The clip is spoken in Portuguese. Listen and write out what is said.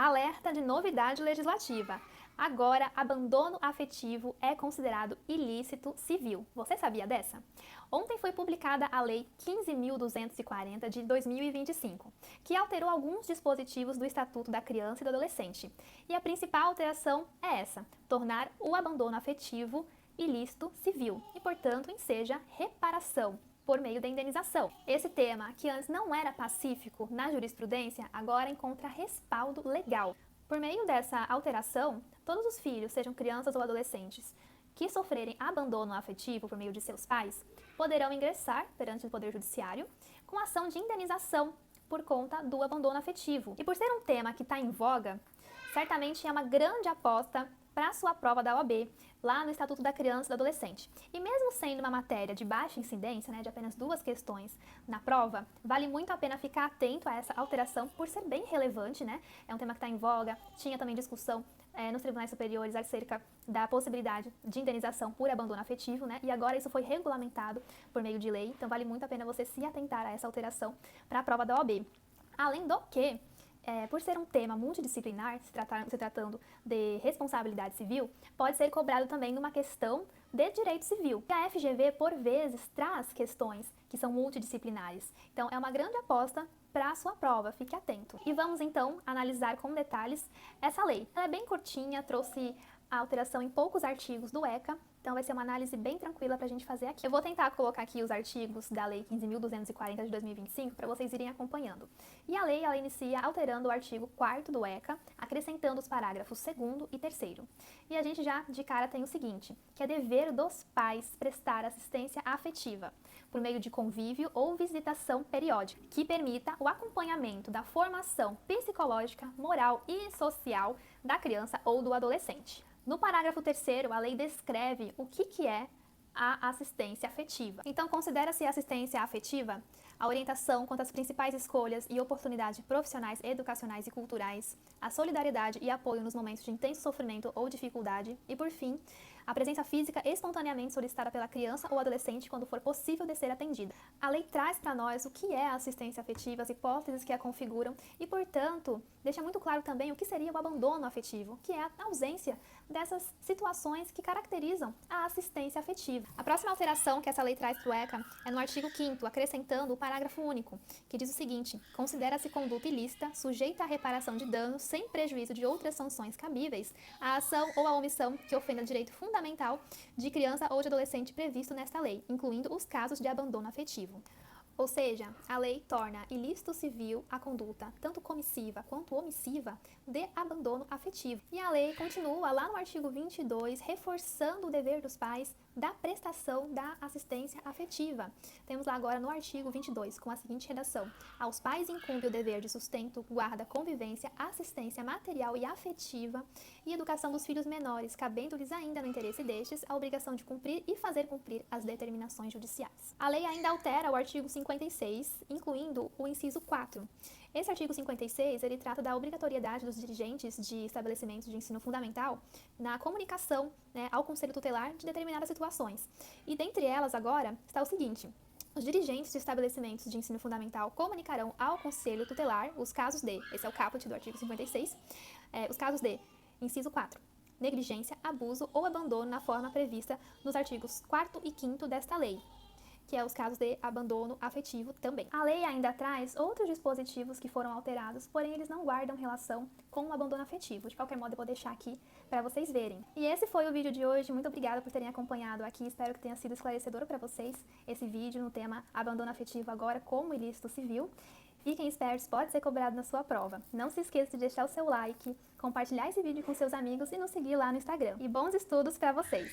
Alerta de novidade legislativa. Agora, abandono afetivo é considerado ilícito civil. Você sabia dessa? Ontem foi publicada a Lei 15.240 de 2025, que alterou alguns dispositivos do Estatuto da Criança e do Adolescente. E a principal alteração é essa: tornar o abandono afetivo ilícito civil e, portanto, enseja reparação por meio da indenização. Esse tema, que antes não era pacífico na jurisprudência, agora encontra respaldo legal. Por meio dessa alteração, todos os filhos, sejam crianças ou adolescentes, que sofrerem abandono afetivo por meio de seus pais, poderão ingressar perante o Poder Judiciário com ação de indenização por conta do abandono afetivo. E por ser um tema que está em voga, certamente é uma grande aposta para a sua prova da OAB, lá no Estatuto da Criança e do Adolescente. E mesmo sendo uma matéria de baixa incidência, de apenas 2 questões na prova, vale muito a pena ficar atento a essa alteração por ser bem relevante, É um tema que está em voga, tinha também discussão nos tribunais superiores acerca da possibilidade de indenização por abandono afetivo, E agora isso foi regulamentado por meio de lei, então vale muito a pena você se atentar a essa alteração para a prova da OAB. Além do que, por ser um tema multidisciplinar, se tratando de responsabilidade civil, pode ser cobrado também numa questão de direito civil. E a FGV, por vezes, traz questões que são multidisciplinares. Então, é uma grande aposta para a sua prova, fique atento. E vamos, então, analisar com detalhes essa lei. Ela é bem curtinha, trouxe a alteração em poucos artigos do ECA, então vai ser uma análise bem tranquila para a gente fazer aqui. Eu vou tentar colocar aqui os artigos da Lei 15.240 de 2025 para vocês irem acompanhando. E a lei, ela inicia alterando o artigo 4º do ECA, acrescentando os parágrafos 2º e 3º. E a gente já de cara tem o seguinte, que é dever dos pais prestar assistência afetiva, por meio de convívio ou visitação periódica, que permita o acompanhamento da formação psicológica, moral e social da criança ou do adolescente. No parágrafo 3º, a lei descreve o que é a assistência afetiva. Então, considera-se assistência afetiva a orientação quanto às principais escolhas e oportunidades profissionais, educacionais e culturais, a solidariedade e apoio nos momentos de intenso sofrimento ou dificuldade e, por fim, a presença física espontaneamente solicitada pela criança ou adolescente quando for possível de ser atendida. A lei traz para nós o que é a assistência afetiva, as hipóteses que a configuram e, portanto, deixa muito claro também o que seria o abandono afetivo, que é a ausência dessas situações que caracterizam a assistência afetiva. A próxima alteração que essa lei traz para o ECA é no artigo 5º, acrescentando o parágrafo único, que diz o seguinte: considera-se conduta ilícita, sujeita à reparação de danos, sem prejuízo de outras sanções cabíveis, a ação ou a omissão que ofenda direito fundamental de criança ou de adolescente previsto nesta lei, incluindo os casos de abandono afetivo. Ou seja, a lei torna ilícito civil a conduta, tanto comissiva quanto omissiva, de abandono afetivo. E a lei continua lá no artigo 22, reforçando o dever dos pais da prestação da assistência afetiva. Temos lá agora no artigo 22, com a seguinte redação: aos pais incumbe o dever de sustento, guarda, convivência, assistência material e afetiva e educação dos filhos menores, cabendo-lhes ainda no interesse destes a obrigação de cumprir e fazer cumprir as determinações judiciais. A lei ainda altera o artigo 56, incluindo o inciso 4. Esse artigo 56, ele trata da obrigatoriedade dos dirigentes de estabelecimentos de ensino fundamental na comunicação, ao Conselho Tutelar de determinadas situações. E dentre elas agora está o seguinte: os dirigentes de estabelecimentos de ensino fundamental comunicarão ao Conselho Tutelar os casos de, esse é o caput do artigo 56, os casos de, inciso 4, negligência, abuso ou abandono na forma prevista nos artigos 4º e 5º desta lei, que é os casos de abandono afetivo também. A lei ainda traz outros dispositivos que foram alterados, porém eles não guardam relação com o abandono afetivo. De qualquer modo, eu vou deixar aqui para vocês verem. E esse foi o vídeo de hoje. Muito obrigada por terem acompanhado aqui. Espero que tenha sido esclarecedor para vocês esse vídeo no tema abandono afetivo agora como ilícito civil. Fiquem espertos, pode ser cobrado na sua prova. Não se esqueça de deixar o seu like, compartilhar esse vídeo com seus amigos e nos seguir lá no Instagram. E bons estudos para vocês!